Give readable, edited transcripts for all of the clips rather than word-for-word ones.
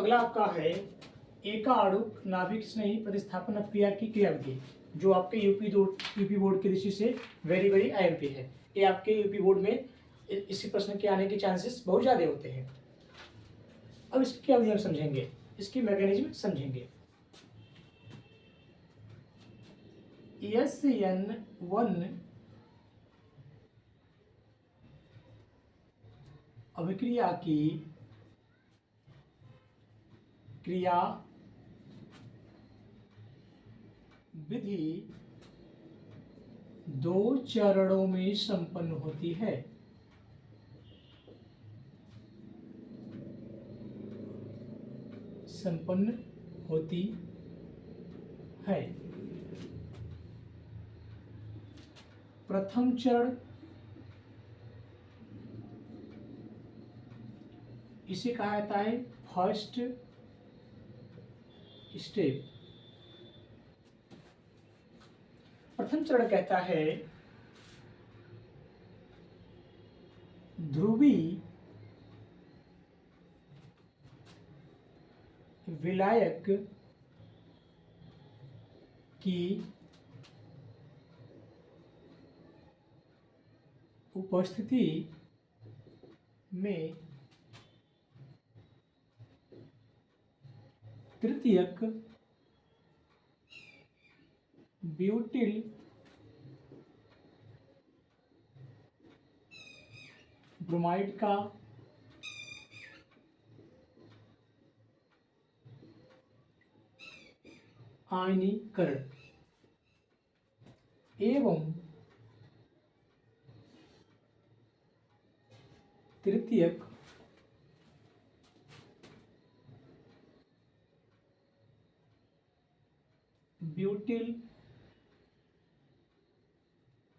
अगला आपका है एकाणुक नाभिक स्नेही प्रतिस्थापन अपक्रिया की क्रियाविधि, जो आपके यूपी बोर्ड की दृष्टि से वेरी वेरी आईएमपी है। ये आपके यूपी बोर्ड में इसी प्रश्न के आने के चांसेस बहुत ज़्यादा होते हैं। अब इसकी क्रियाविधि हम समझेंगे, इसकी मैकेनिज्म समझेंगे। SN1 अभिक्रिया की क्रिया विधि 2 चरणों में संपन्न होती है। प्रथम चरण इसे कहा जाता है फर्स्ट स्टेप। प्रथम चरण कहता है ध्रुवी विलायक की उपस्थिति में तृतीयक ब्यूटिल ब्रोमाइड का आयनीकरण एवं तृतीयक ब्यूटिल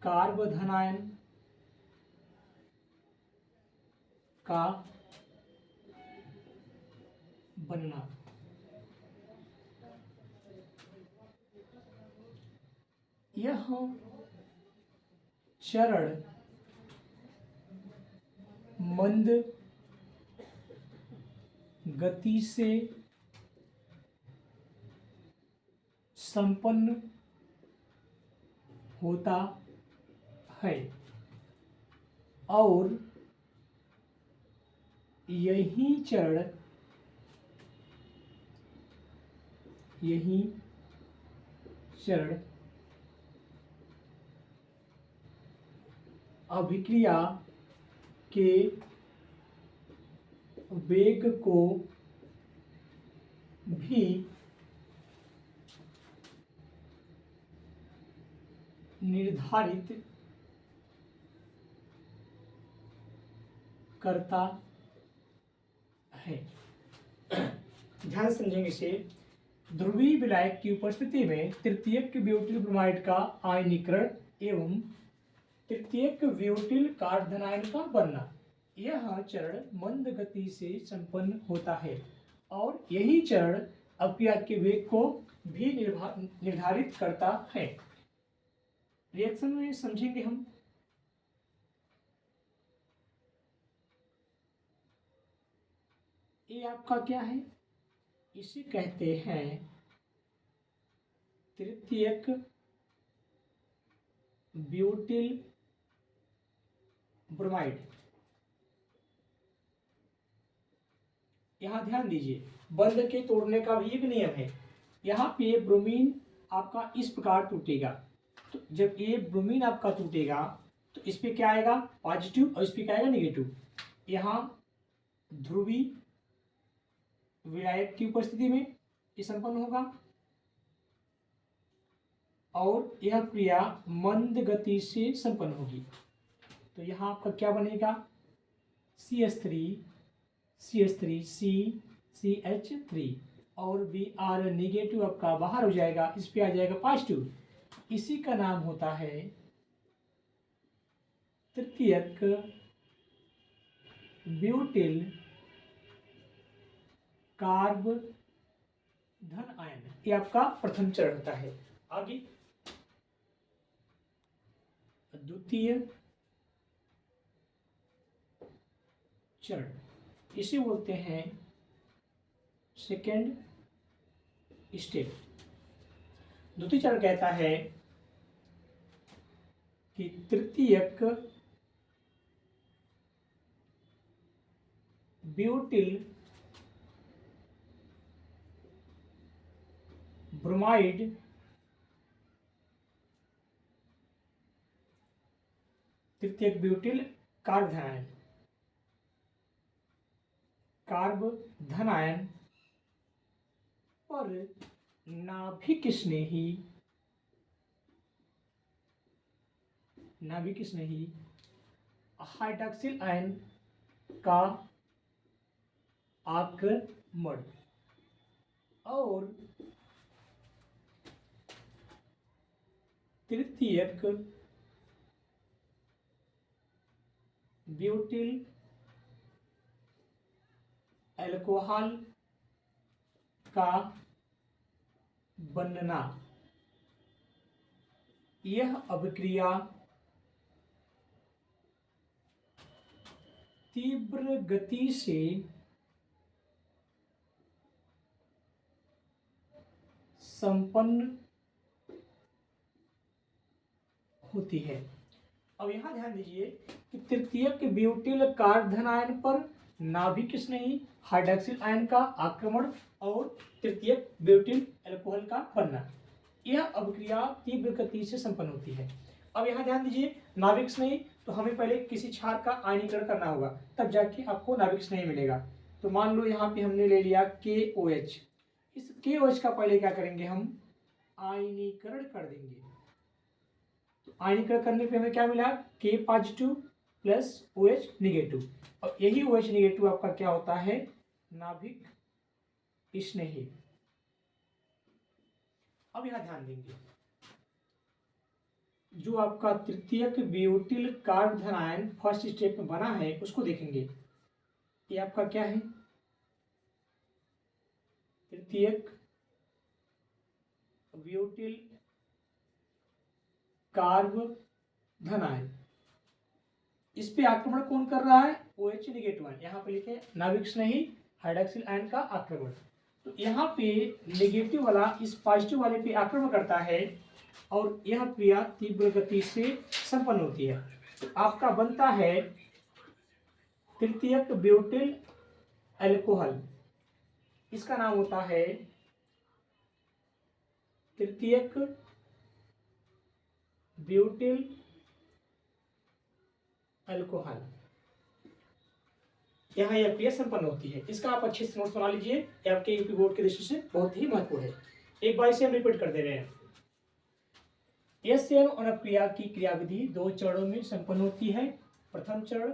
कार्बोधनायन का बनना। यह चरण मंद गति से संपन्न होता है और यही चरण अभिक्रिया के वेग को भी निर्धारित करता है। ध्यान समझेंगे इसे। ध्रुवीय विलायक की उपस्थिति में तृतीयक ब्यूटिल ब्रोमाइड का आयनीकरण एवं तृतीयक ब्यूटिल कार्बोधनायन का बनना। यह चरण मंद गति से संपन्न होता है और यही चरण अपक्रिया के वेग को भी निर्धारित करता है। रिएक्शन में समझेंगे हम। ये आपका क्या है, इसे कहते हैं तृतीयक ब्यूटिल ब्रोमाइड। यहां ध्यान दीजिए, बंध के तोड़ने का भी एक नियम है। यहाँ पे ब्रोमीन आपका इस प्रकार टूटेगा, तो जब ये ब्रोमीन आपका टूटेगा तो इस पे क्या आएगा, पॉजिटिव, और इस पे क्या आएगा, नेगेटिव। यहाँ ध्रुवी विलायक की उपस्थिति में ये संपन्न होगा और यह क्रिया मंद गति से संपन्न होगी। तो यहाँ आपका क्या बनेगा, CH3 और Br नेगेटिव आपका बाहर हो जाएगा, इस पे आ जाएगा पॉजिटिव। इसी का नाम होता है तृतीयक ब्यूटिल कार्बोधन आयन। ये आपका प्रथम चरण होता है। आगे द्वितीय चरण, इसे बोलते हैं सेकेंड स्टेप। द्वितीय चरण कहता है कि तृतीयक ब्यूटिल ब्रोमाइड तृतीयक ब्यूटिल कार्ब धनायन पर नाभिक स्नेही हाइड्रॉक्सिल आयन का आक्रमण और तृतीयक ब्यूटिल अल्कोहल का बनना, यह अभिक्रिया तीव्र गति से संपन्न होती है। अब यहां ध्यान दीजिए कि तृतीयक ब्यूटिल कार्बोधनायन पर नाभिक स्नेही हाइड्रॉक्सिल आयन का आक्रमण और तृतीयक ब्यूटिल अल्कोहल का बनना, यह अभिक्रिया तीव्र गति से संपन्न होती है। अब यहाँ ध्यान दीजिए, नाभिक स्नेही तो हमें पहले किसी क्षार का आयनीकरण करना होगा, तब जाके आपको नाभिक स्नेही मिलेगा। तो मान लो यहाँ पे हमने ले लिया KOH। इस KOH का पहले क्या करेंगे, हम आयनीकरण कर देंगे। तो आयनीकरण करने पे हमें क्या मिला, K positive plus OH negative, और यही OH निगेटिव आपका क्या होता है, नाभिक स्नेही। अब यहां ध्यान देंगे, जो आपका तृतीयक ब्यूटिल कार्बोधनायन फर्स्ट स्टेप में बना है उसको देखेंगे। ये आपका क्या है, तृतीयक ब्यूटिल कार्बोधनायन। इस पे आक्रमण कौन कर रहा है, OH निगेटिव आयन। यहाँ पे लिखे नाभिक स्नेही हाइड्रॉक्सिल आयन का आक्रमण। तो यहाँ पे नेगेटिव वाला इस पॉजिटिव वाले पे आक्रमण करता है और यह क्रिया तीव्र गति से संपन्न होती है। तो आपका बनता है तृतीयक ब्यूटिल अल्कोहल, इसका नाम होता है तृतीयक ब्यूटिल अल्कोहल। यहाँ यह क्रिया संपन्न होती है। इसका आप अच्छे से नोट्स बना लीजिए, ये आपके यूपी बोर्ड की दृष्टि से बहुत ही महत्वपूर्ण है। एक बार इसे हम रिपीट कर दे रहे हैं। एसएन अनुक्रिया की क्रियाविधि 2 चरणों में संपन्न होती है। प्रथम चरण,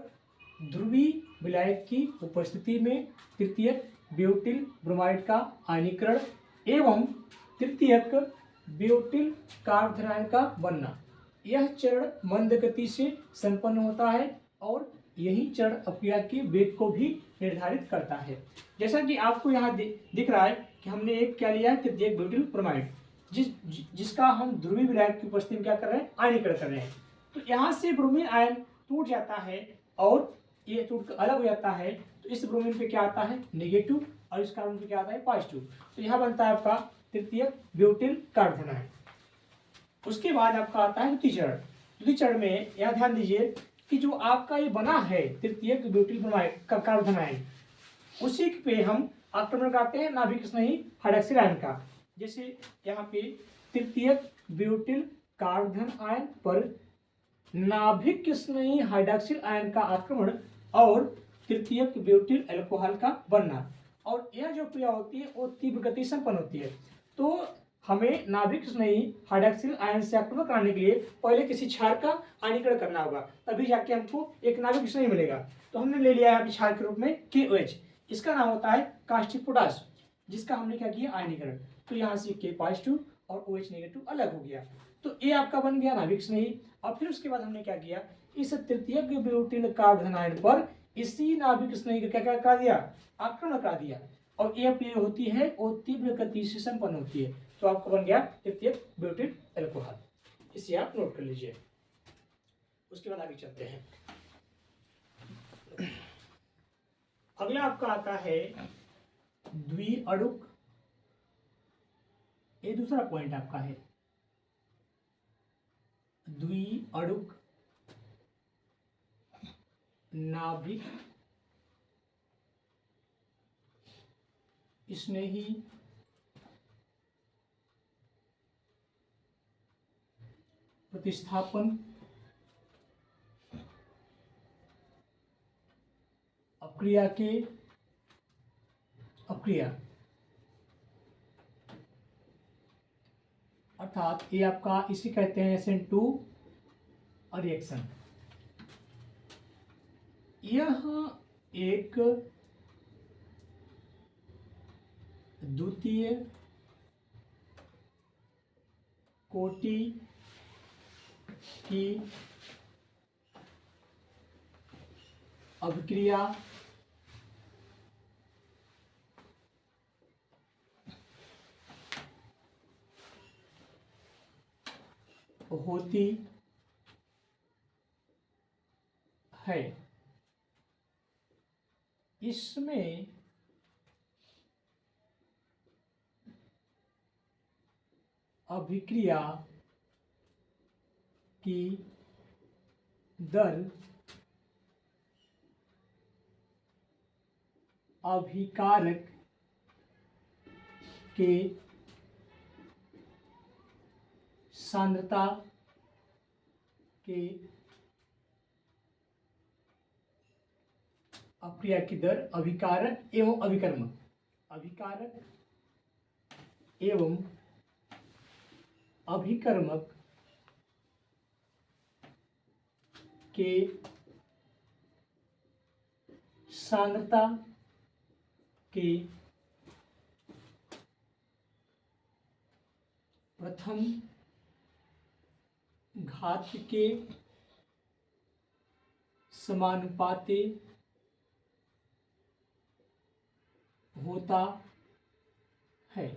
ध्रुवीय विलायक की उपस्थिति में तृतीयक ब्यूटिल ब्रोमाइड का आयनीकरण एवं तृतीयक ब्यूटिल कार्बोधनायन का बनना। यह चरण मंद गति से संपन्न होता है और यही चरण अपक्रिया के वेग को भी निर्धारित करता है। जैसा कि आपको यहाँ दिख रहा है कि हमने एक क्या लिया है, तृतीयक ब्यूटिल ब्रोमाइड, जिसका हम ध्रुवीय विलायक की उपस्थिति में क्या कर रहे हैं, आयनीकरण कर रहे हैं। तो यहाँ से ब्रोमीन आयन टूट जाता है और ये टूट कर अलग हो जाता है। तो इस ब्रोमीन पे क्या आता है, नेगेटिव, और इस कार्बन पे क्या आता है, पॉजिटिव। तो यहाँ बनता है आपका तृतीयक ब्यूटिल कार्बोनाइड। उसके बाद आपका आता है द्वितीय चरण। द्वितीय चरण में यह ध्यान दीजिए कि जो आपका ये बना है तृतीयक ब्यूटिल ब्रोमाइड का कार्बोनाइड, उसी पे हम आक्रमण करते हैं नाभिक स्नेही हाइड्रॉक्सिल आयन का। जैसे यहाँ पे तृतीयक ब्यूटिल कार्बन आयन पर नाभिक स्नेही हाइड्रॉक्सिल आयन का आक्रमण और तृतीयक ब्यूटिल अल्कोहल का बनना, और यह जो क्रिया होती है वो तीव्र गति संपन्न होती है। तो हमें नाभिक स्नेही हाइड्रॉक्सिल आयन से आक्रमण कराने के लिए पहले किसी क्षार का आयनीकरण करना होगा, तभी जाके हमको एक नाभिक स्नेही मिलेगा। तो हमने ले लिया है अभी क्षार के रूप में KOH। इसका नाम होता है कास्टिक पोटाश, जिसका हमने क्या किया, आयनीकरण। तो यहाँ से K पॉजिटिव और OH नेगेटिव अलग हो गया। तो ये आपका बन गया नाभिक स्नेही। और फिर उसके बाद हमने क्या किया, इस तृतीयक ब्यूटिल कार्बोनाइड पर इसी नाभिक स्नेही का क्या करा दिया, आक्रमण करा दिया, और ये अपनी होती है वो तीव्र गति से संपन्न होती है। तो आपको बन गया तृतीयक ब्यूटिल अल्कोहल। इसे आप नोट कर लीजिए। उसके बाद आगे चलते हैं। अगला आपका आता है द्विअणुक, ये दूसरा पॉइंट आपका है, द्विअणुक नाभिक स्नेही प्रतिस्थापन अपक्रिया अर्थात ये आपका इसे कहते हैं SN2 रिएक्शन। यह एक द्वितीय कोटि की अभिक्रिया होती है। इसमें अभिक्रिया की दर अभिकारक के सांद्रता के अपक्रिया की दर अभिकारक एवं अभिकर्मक, अभिकारक एवं अभिकर्मक के सांद्रता के प्रथम घात के समानुपाती होता है।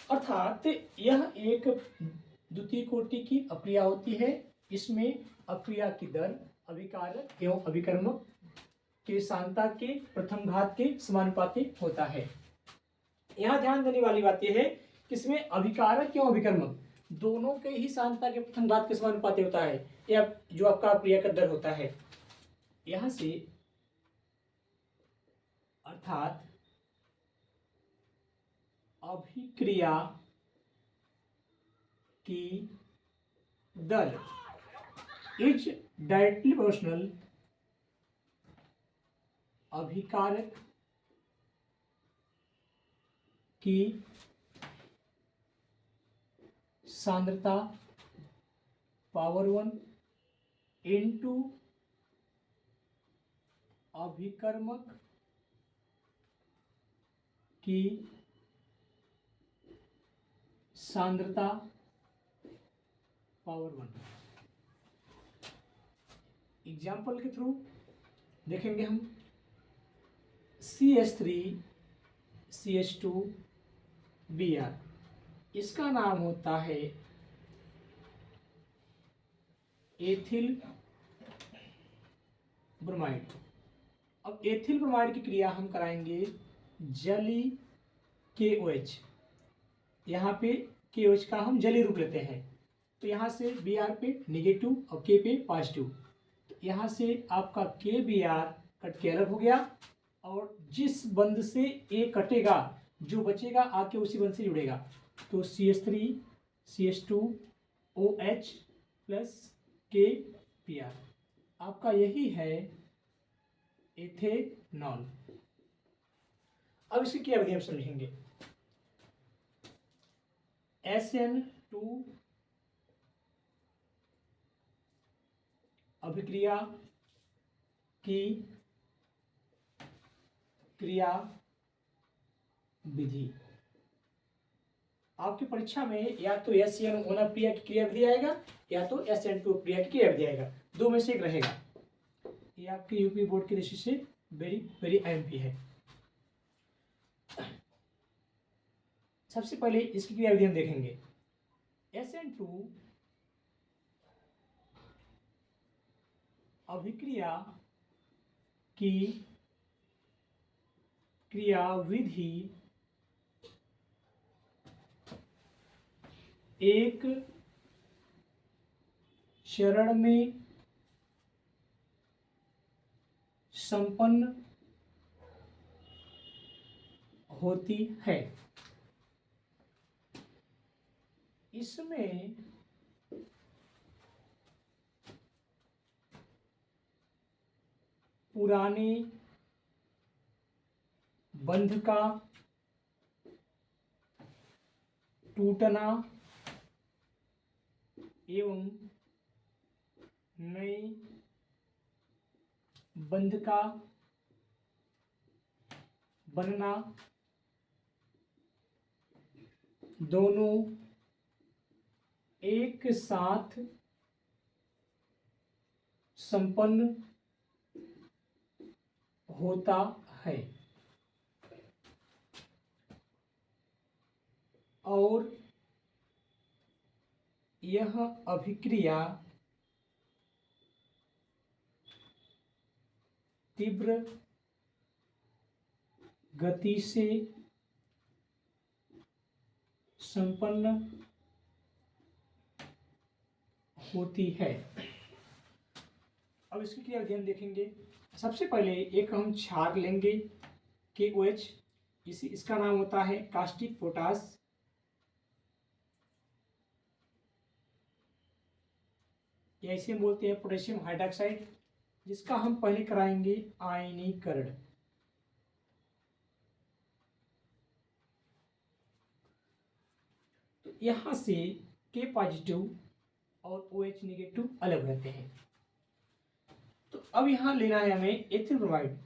अर्थात यह एक द्वितीय कोटि की अपक्रिया होती है। इसमें अपक्रिया की दर अभिकारक एवं अभिकर्मक के सांद्रता के प्रथम घात के समानुपाती होता है। यहाँ ध्यान देने वाली बात यह है कि इसमें अभिकारक एवं अभिकर्मक दोनों के ही सांद्रता के प्रथम घात के समानुपाती होता है। यह जो आपका अपक्रिया का दर होता है यहां से, अर्थात अभिक्रिया की दर इज डायरेक्टली प्रोपोर्शनल अभिकारक की सांद्रता पावर 1 इंटू अभिकर्मक की सांद्रता पावर 1। एग्जाम्पल के थ्रू देखेंगे हम। CH3CH2Br, इसका नाम होता है एथिल ब्रोमाइड। अब एथिल ब्रोमाइड की क्रिया हम कराएंगे जली KOH। यहाँ पे KOH का हम जली रूप लेते हैं, तो यहाँ से Br पे नेगेटिव और K पे पॉजिटिव, तो यहाँ से आपका KBr कट के अलग हो गया और जिस बंध से A कटेगा जो बचेगा आके उसी बंध से जुड़ेगा, तो CH3CH2OH प्लस KBr आपका यही है एथेनॉल। अब इसकी क्या विधि हम समझेंगे। SN2 अभिक्रिया की क्रिया विधि आपकी परीक्षा में या तो SN1 अभिक्रिया की क्रिया विधि आएगा या तो SN2 अभिक्रिया की क्रिया विधि आएगा, दो में से एक रहेगा। ये आपके यूपी बोर्ड की दृष्टि से वेरी वेरी MP है। सबसे पहले इसकी क्रिया विधि हम देखेंगे। SN2 अभिक्रिया की क्रियाविधि एक चरण में संपन्न होती है। इसमें पुराने बंध का टूटना एवं नए बंध का बनना दोनों एक साथ संपन्न होता है और यह अभिक्रिया तीव्र गति से संपन्न होती है। अब इसकी क्रिया विधि हम देखेंगे। सबसे पहले एक हम क्षार लेंगे KOH, इसका नाम होता है कास्टिक पोटास। या इसे हम बोलते हैं पोटेशियम हाइड्रोक्साइड, जिसका हम पहले कराएंगे आयनीकरण। तो यहां से K पॉजिटिव और OH नेगेटिव अलग रहते हैं। तो अब यहां लेना है हमें एथिल ब्रोमाइड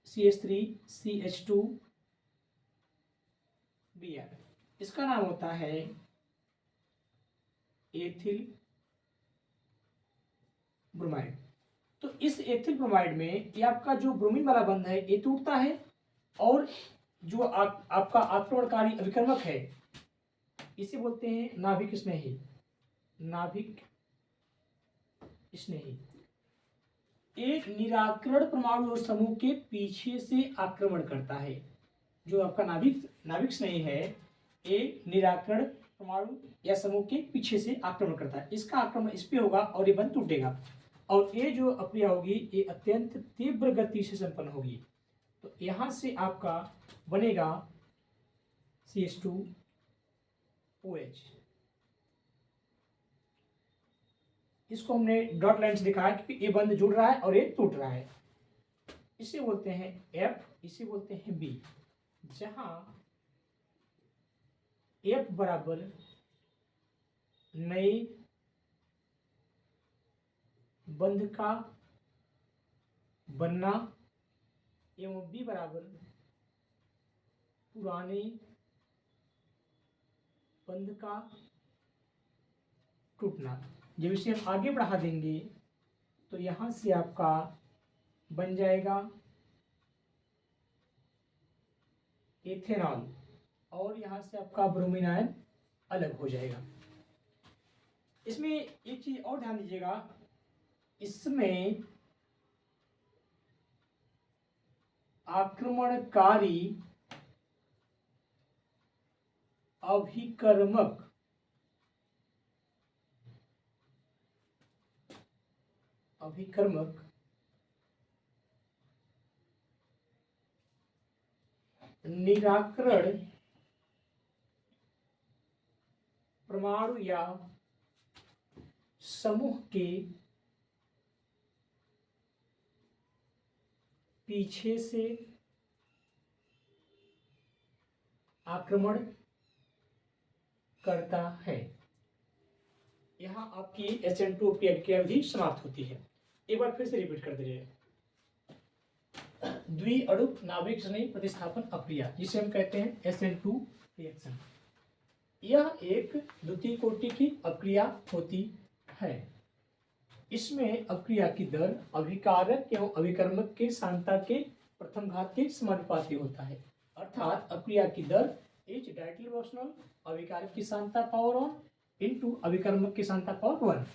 CH3CH2Br। इसका नाम होता है एथिल ब्रोमाइड। तो इस एथिल ब्रोमाइड में ये आपका जो ब्रोमीन वाला बंध है ये टूटता है और जो आपका आक्रमणकारी अभिकर्मक है इसे बोलते हैं नाभिक स्नेही। नाभिक स्नेही एक निराकरण परमाणु और समूह के पीछे से आक्रमण करता है। जो आपका नाभिक स्नेही है ये निराकरण परमाणु या समूह के पीछे से आक्रमण करता है। इसका आक्रमण इस पे होगा और ये बंध टूटेगा और ये जो अक्रिया होगी ये अत्यंत तीव्र गति से संपन्न होगी। तो यहां से आपका बनेगा CH2OH। इसको हमने डॉट लाइन से दिखाया कि ये बंध जुड़ रहा है और ये टूट रहा है। इसे बोलते हैं F, इसे बोलते हैं B। जहां F बराबर नए बंध का बनना एवं B बराबर पुराने बंध का टूटना। जब इसे हम आगे बढ़ा देंगे तो यहां से आपका बन जाएगा एथेनॉल और यहां से आपका ब्रोमीन आयन अलग हो जाएगा। इसमें एक चीज और ध्यान दीजिएगा, इसमें आक्रमणकारी अभिकर्मक निराकरण परमाणु या समूह के पीछे से आक्रमण करता है। यहां आपकी SN2 क्रिया विधि समाप्त होती है। एक बार फिर से रिपीट कर दीजिए। द्विअणुक नाभिक स्नेही प्रतिस्थापन अक्रिया जिसे हम कहते हैं SN2 रिएक्शन, यह एक द्वितीय कोटि की अक्रिया होती है। इसमें अक्रिया की दर अभिकारक एवं अभिकर्मक के सांद्रता के प्रथम घात के समानुपाती होता है। अर्थात अक्रिया की दर H डायरेक्टली प्रोपोर्शनल अभिकारक की सांद्रता पावर 1 इंटू अभिकर्मक की सांद्रता पावर 1।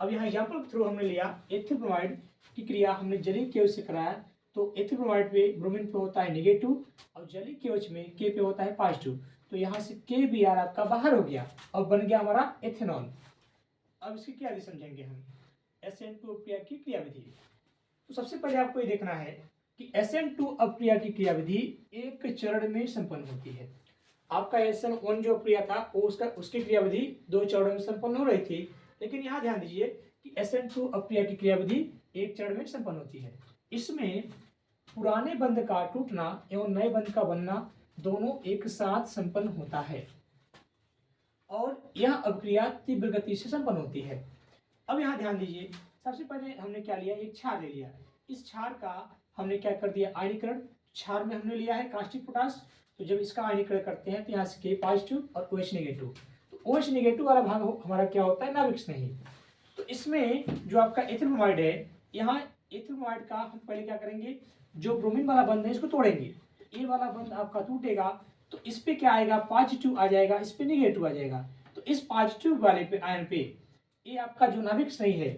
अब यहाँ एग्जाम्पल के थ्रू हमने लिया एथिल ब्रोमाइड की क्रिया हमने जलीय केव से कराया तो एथिल ब्रोमाइड पे ब्रोमीन पे होता है नेगेटिव और जलीय केवच में के पे होता है पॉजिटिव। तो यहाँ से के बी आर आपका बाहर हो गया और बन गया हमारा एथेनॉल। अब इसकी क्या विधि समझेंगे हम, SN2 अपक्रिया की क्रियाविधि। तो सबसे पहले आपको ये देखना है कि SN2 अपक्रिया की क्रियाविधि एक चरण में संपन्न होती है। आपका SN1 जो अपक्रिया था वो उसकी क्रियाविधि 2 चरणों में संपन्न हो रही थी, लेकिन यहाँ ध्यान दीजिए कि SN2 अपक्रिया की क्रियाविधि एक चरण में संपन्न होती है। इसमें पुराने बंध का टूटना एवं नए बंध का बनना दोनों एक साथ संपन्न होता है और यह अपक्रिया तीव्र गति से संपन्न होती है। अब यहाँ ध्यान दीजिए, सबसे पहले हमने क्या लिया, एक क्षार ले लिया। इस क्षार का हमने क्या कर दिया, आयनीकरण। क्षार में हमने लिया है कास्टिक पोटास, तो जब इसका आयनीकरण करते हैं तो यहाँ से के पॉजिटिव और OH नेगेटिव। तो OH नेगेटिव वाला भाग हमारा क्या होता है, नाभिक स्नेही। तो इसमें जो आपका एथिल ब्रोमाइड है, यहाँ एथिल ब्रोमाइड का हम पहले क्या करेंगे, जो ब्रोमीन वाला बंध है इसको तोड़ेंगे। ये वाला बंध आपका टूटेगा तो इस पे क्या आएगा, पॉजिटिव आ जाएगा, इस पे नेगेटिव आ जाएगा। तो इस पॉजिटिव वाले पे आयन पे ये आपका जो नाभिक स्नेही है,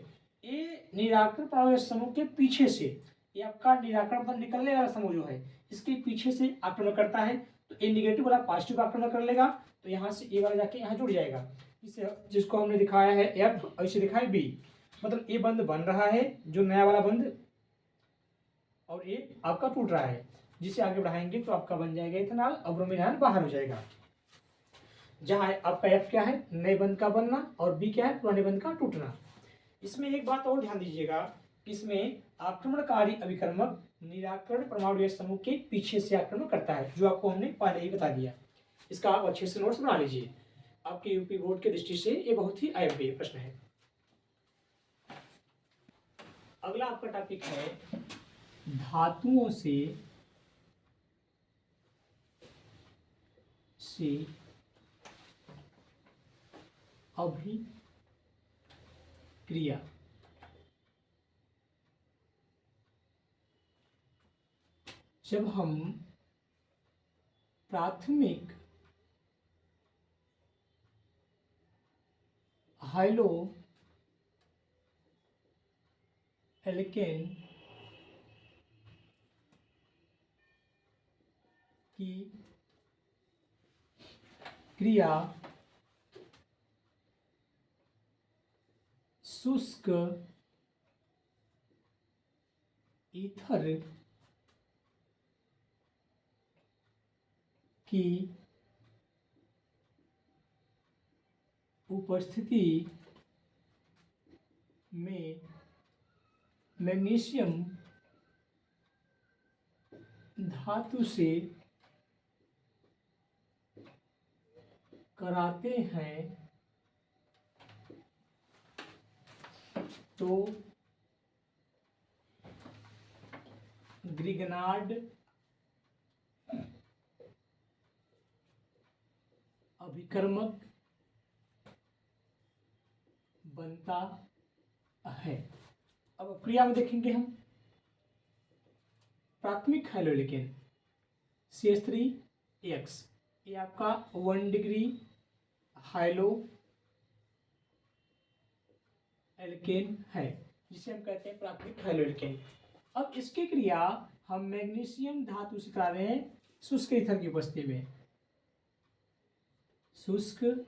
ये निराकरण परमाणु समूह के पीछे से, ये आपका निराकरण पर निकलने वाला समूह जो है इसके पीछे से आक्रमण करता है। तो ये निगेटिव वाला पॉजिटिव आक्रमण कर लेगा, तो यहाँ से ये वाला जाके यहाँ जुड़ जाएगा, जिसको हमने दिखाया है F और इसे दिखाया B। मतलब ये बंध बन रहा है जो नया वाला बंध, और ये आपका टूट रहा है, जिसे आगे बढ़ाएंगे तो आपका बन जाएगा इथेनॉल और ब्रोमीन आयन बाहर हो जाएगा। जहाँ आपका F क्या है, नए बंध का बनना, और B क्या है, पुराने बंध का टूटना। इसमें एक बात और ध्यान दीजिएगा कि इसमें आक्रमणकारी अभिकर्मक निराकरण परमाणु समूह के पीछे से आक्रमण करता है, जो आपको हमने पहले ही बता दिया। इसका आप अच्छे से नोट्स बना लीजिए, आपके यूपी बोर्ड के दृष्टि से ये बहुत ही अहम प्रश्न है। अगला आपका टॉपिक है धातुओं से अभिक्रिया। जब हम प्राथमिक हाइलो एल्केन की क्रिया शुष्क ईथर की उपस्थिति में मैग्नीशियम धातु से कराते हैं तो ग्रिगनार्ड अभिकर्मक बनता है। अब क्रिया में देखेंगे हम, प्राथमिक हाइलोलिकेन CH3X, ये आपका 1 डिग्री हाइलो एल्केन है, जिसे हम कहते हैं प्राथमिक हाइलो एल्केन। अब इसकी क्रिया हम मैग्नीशियम धातु से करा रहे हैं शुष्क ईथर की उपस्थिति में, शुष्क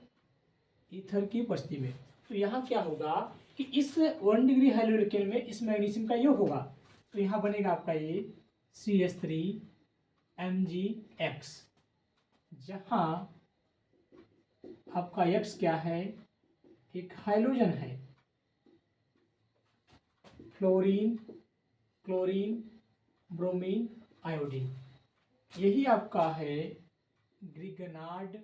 ईथर की उपस्थिति में। तो यहाँ क्या होगा कि इस 1 डिग्री हाइलो एल्केन में इस मैग्नीशियम का योग होगा, तो यहाँ बनेगा आपका ये CH3MgX, जहाँ आपका X क्या है, एक हाइड्रोजन है, फ्लोरीन, क्लोरीन, ब्रोमीन, आयोडीन। यही आपका है ग्रिगनार्ड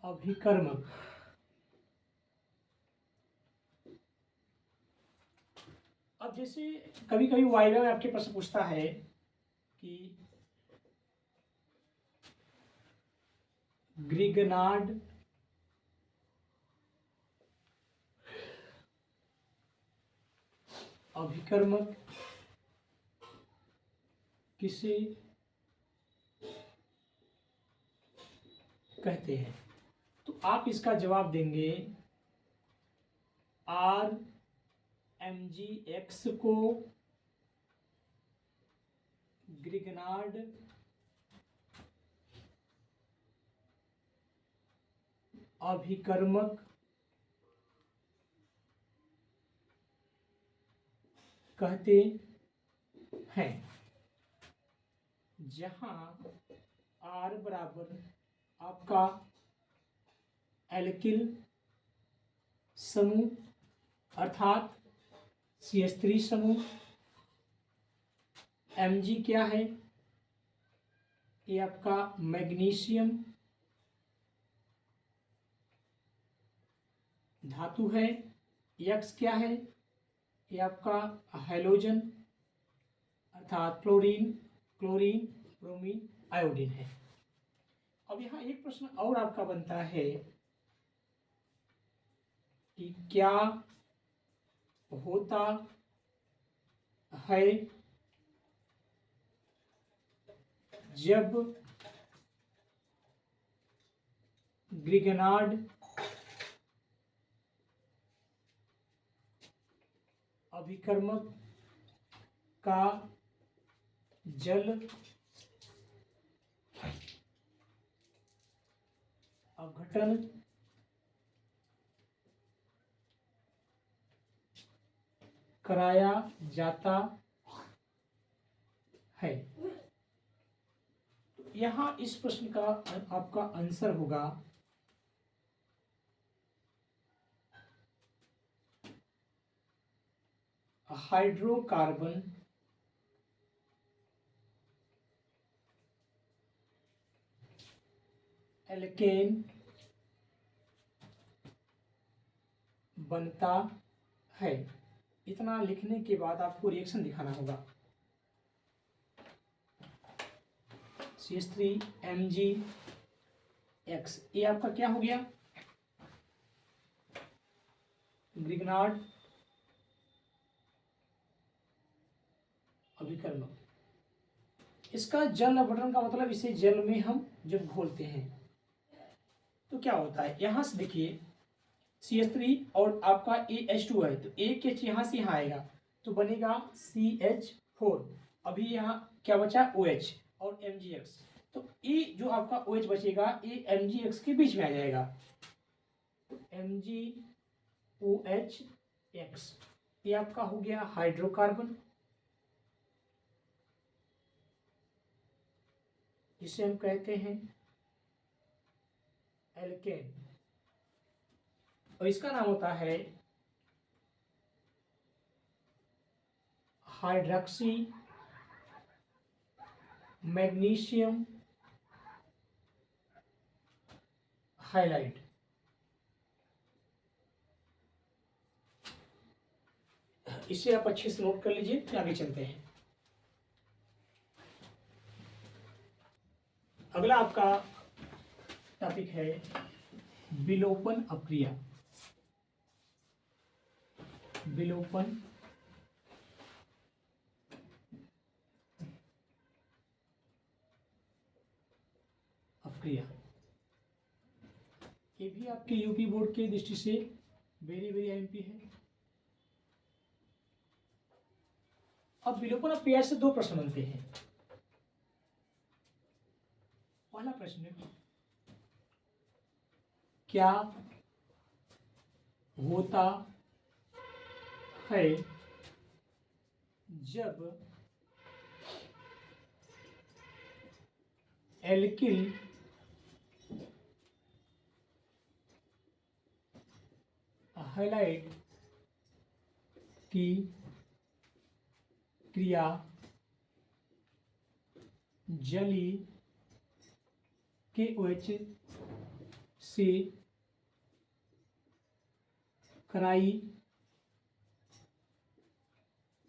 अभिकर्मक। अब जैसे कभी कभी वाइवा में आपके प्रश्न पूछता है कि ग्रिगनार्ड अभिकर्मक किसे कहते हैं, तो आप इसका जवाब देंगे MgX को ग्रिगनार्ड अभिकर्मक कहते हैं, जहां R बराबर आपका एल्किल समूह अर्थात CH3 समूह, Mg क्या है, ये आपका मैग्नीशियम धातु है, X क्या है, ये आपका हैलोजन अर्थात क्लोरीन, ब्रोमीन, आयोडीन है। अब यहाँ एक प्रश्न और आपका बनता है कि क्या होता है जब ग्रिगनार्ड अभिकर्मक का जल अपघटन कराया जाता है। तो यहां इस प्रश्न का आपका आंसर होगा हाइड्रोकार्बन एल्केन बनता है। इतना लिखने के बाद आपको रिएक्शन दिखाना होगा। CH3MgX ये आपका क्या हो गया, ग्रिगनार्ड अभिकर्मक। इसका जल अपघटन का मतलब इसे जल में हम जब घोलते हैं तो क्या होता है, यहां से देखिए CH3 और आपका AH2 है, तो एक H यहां से यहां आएगा तो बनेगा CH4। अभी यहाँ क्या बचा OH और MgX, तो ये जो आपका OH बचेगा ये MgX के बीच में आ जाएगा, तो MgOH ये आपका हो गया हाइड्रोकार्बन, जिसे हम कहते हैं एल्केन, और इसका नाम होता है हाइड्रॉक्सी मैग्नीशियम हाइलाइड। इसे आप अच्छे से नोट कर लीजिए, फिर आगे चलते हैं। अगला आपका टॉपिक है विलोपन अपक्रिया। विलोपन अपक्रिया, ये भी आपके यूपी बोर्ड के दृष्टि से वेरी वेरी एमपी है। अब विलोपन अपक्रिया से दो प्रश्न बनते हैं। पहला प्रश्न, क्या होता है जब एल्किल हैलाइड की क्रिया जली KOH से कराई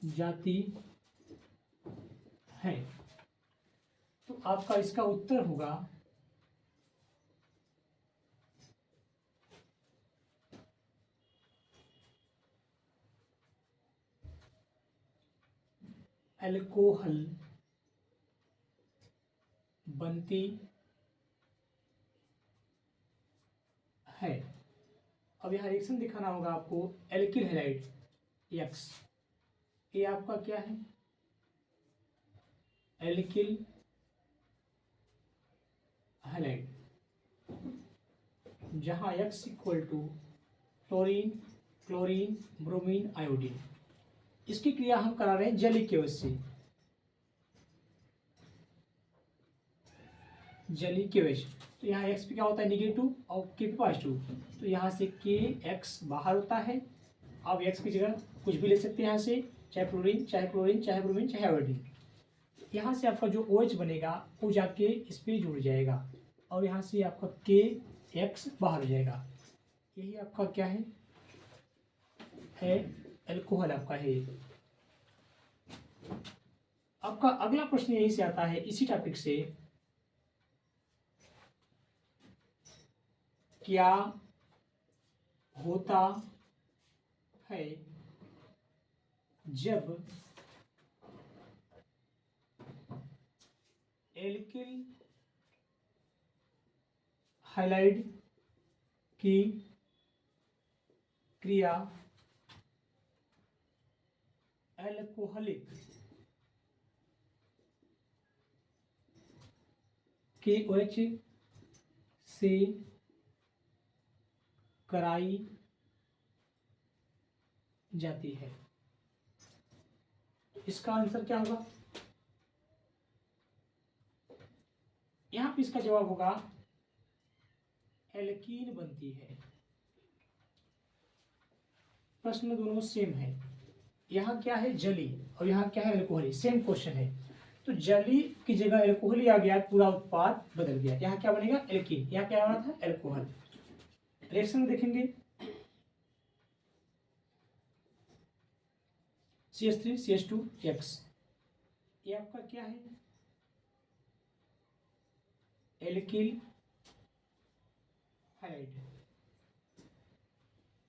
जाती है, तो आपका इसका उत्तर होगा अल्कोहल बनती है। अब यहाँ रिएक्शन दिखाना होगा आपको एल्किल हैलाइड, एक्स, ये आपका क्या है, एल्किल हैलाइड, जहां X equal to fluorine, chlorine, bromine, iodine. इसकी क्रिया हम करा रहे हैं जलीय केवच से, जलीय केवच। तो यहाँ एक्स पे क्या होता है निगेटिव और के पे पॉजिटिव, तो यहाँ से के एक्स बाहर होता है। अब एक्स की जगह कुछ भी ले सकते हैं यहाँ से, चाहे फ्लोरीन, चाहे क्लोरीन, चाहे ब्रोमीन, चाहे आयोडीन। यहाँ से आपका जो OH बनेगा वो जाके इस पे जुड़ जाएगा और यहाँ से आपका के एक्स बाहर हो जाएगा। यही आपका क्या है एल्कोहल आपका है। आपका अगला प्रश्न यही से आता है इसी टॉपिक से, क्या होता है जब एल्किल हैलाइड की क्रिया एल्कोहलिक KOH से कराई जाती है। इसका आंसर क्या होगा, यहां पे इसका जवाब होगा एल्कीन बनती है। प्रश्न दोनों सेम है, यहाँ क्या है जली और यहाँ क्या है एल्कोहली, सेम क्वेश्चन है। तो जली की जगह एल्कोहली आ गया, पूरा उत्पाद बदल गया। यहाँ क्या बनेगा एल्कीन, यहाँ क्या बना था एल्कोहल। रिएक्शन में देखेंगे CH3 CH2 X, ये आपका क्या है एल्किल हैलाइड,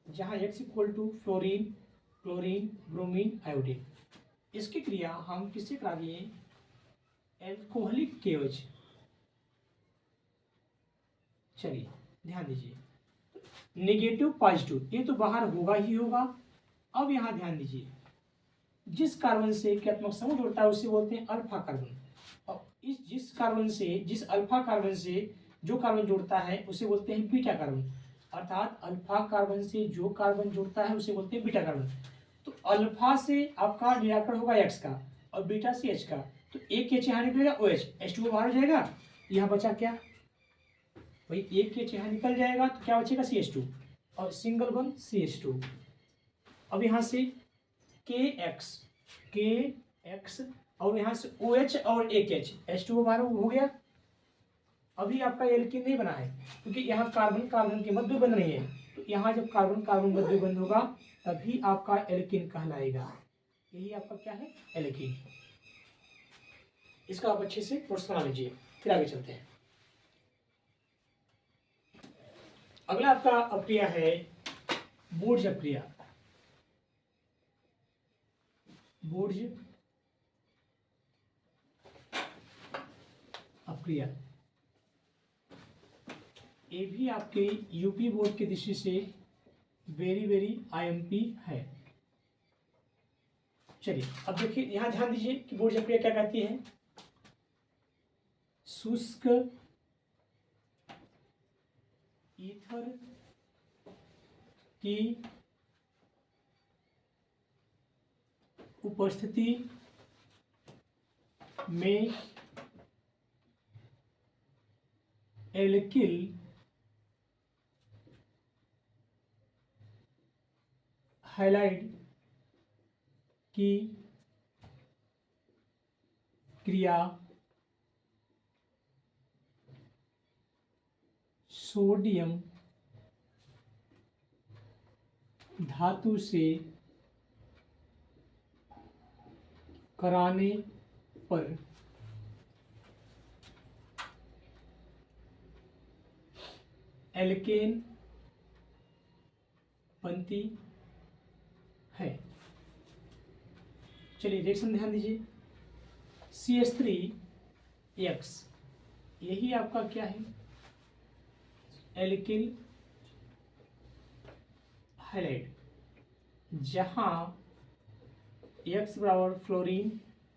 जहां X equal to fluorine, chlorine, bromine, iodine. इसकी क्रिया हम किससे करा दिए, एल्कोहलिक केवच। चलिए ध्यान दीजिए, नेगेटिव पॉजिटिव ये तो बाहर होगा ही होगा। अब यहां ध्यान दीजिए, जिस कार्बन से क्रियात्मक समूह जुड़ता है उसे बोलते हैं अल्फा कार्बन, और जिस अल्फा कार्बन से जो कार्बन जुड़ता है उसे बोलते हैं बीटा कार्बन। अर्थात अल्फा कार्बन से जो कार्बन जुड़ता है उसे बोलते हैं बीटा कार्बन। तो अल्फा से आपका निराकरण होगा एक्स का और बीटा से एच का, तो एक एच यहाँ निकलेगा OH, H2O बाहर हो जाएगा। यहाँ बचा क्या, भाई एक एच यहाँ निकल जाएगा तो क्या बचेगा CH2 और सिंगल वन CH2। अब यहाँ से KX और यहाँ से OH और एक H, H2O बाहर हो गया। अभी आपका एल्कीन नहीं बना है क्योंकि यहाँ कार्बन कार्बन के मध्य बंध नहीं है, तो यहाँ जब कार्बन कार्बन मध्य बंध होगा तभी आपका एल्कीन कहलाएगा। यही आपका क्या है एल्कीन। इसका आप अच्छे से नोट्स बना लीजिए, फिर आगे चलते हैं। अगला आपका अप्रिया है बोर्ज अप्रिया। बोर्ज अप्रिया ये भी आपके यूपी बोर्ड की दृष्टि से वेरी IMP है। चलिए अब देखिए यहां ध्यान दीजिए कि बोर्ज अप्रिया क्या कहती है, शुष्क ईथर की उपस्थिति में एल्किल हैलाइड की क्रिया सोडियम धातु से कराने पर एल्केन बनती है। चलिए रिएक्शन ध्यान दीजिए, CH3X यही आपका क्या है एल्किल हैलाइड, जहां X बराबर फ्लोरीन,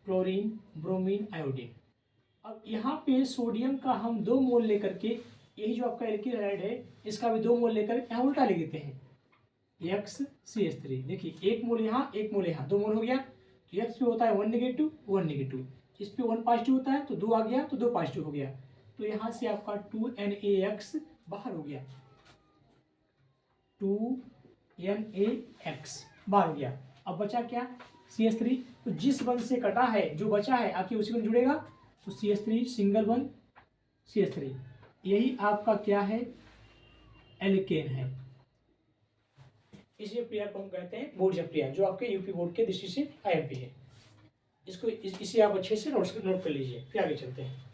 क्लोरीन, ब्रोमीन, आयोडीन। अब यहाँ पे सोडियम का हम 2 मोल लेकर के, यही जो आपका एल्किल हैलाइड है इसका भी 2 मोल लेकर यहाँ उल्टा लिख देते हैं, XCH3। देखिए 1 मोल यहाँ 1 मोल यहाँ, 2 मोल हो गया। तो X पे होता है 1 नेगेटिव 1 नेगेटिव, इस पे 1 पॉजिटिव होता है तो 2 आ गया तो 2 पॉजिटिव हो गया। तो यहाँ से आपका 2NaX बाहर हो गया, 2NaX बाहर हो गया। अब बचा क्या, CH3। तो जिस बंध से कटा है जो बचा है आपके उसी में जुड़ेगा, तो CH3 सिंगल बंध CH3, यही आपका क्या है, एल्केन है। इसी क्रिया को हम कहते हैं बोर्ड क्रिया, जो आपके यूपी बोर्ड के दृष्टि से IMP है। इसे आप अच्छे से नोट कर लीजिए, फिर आगे चलते हैं।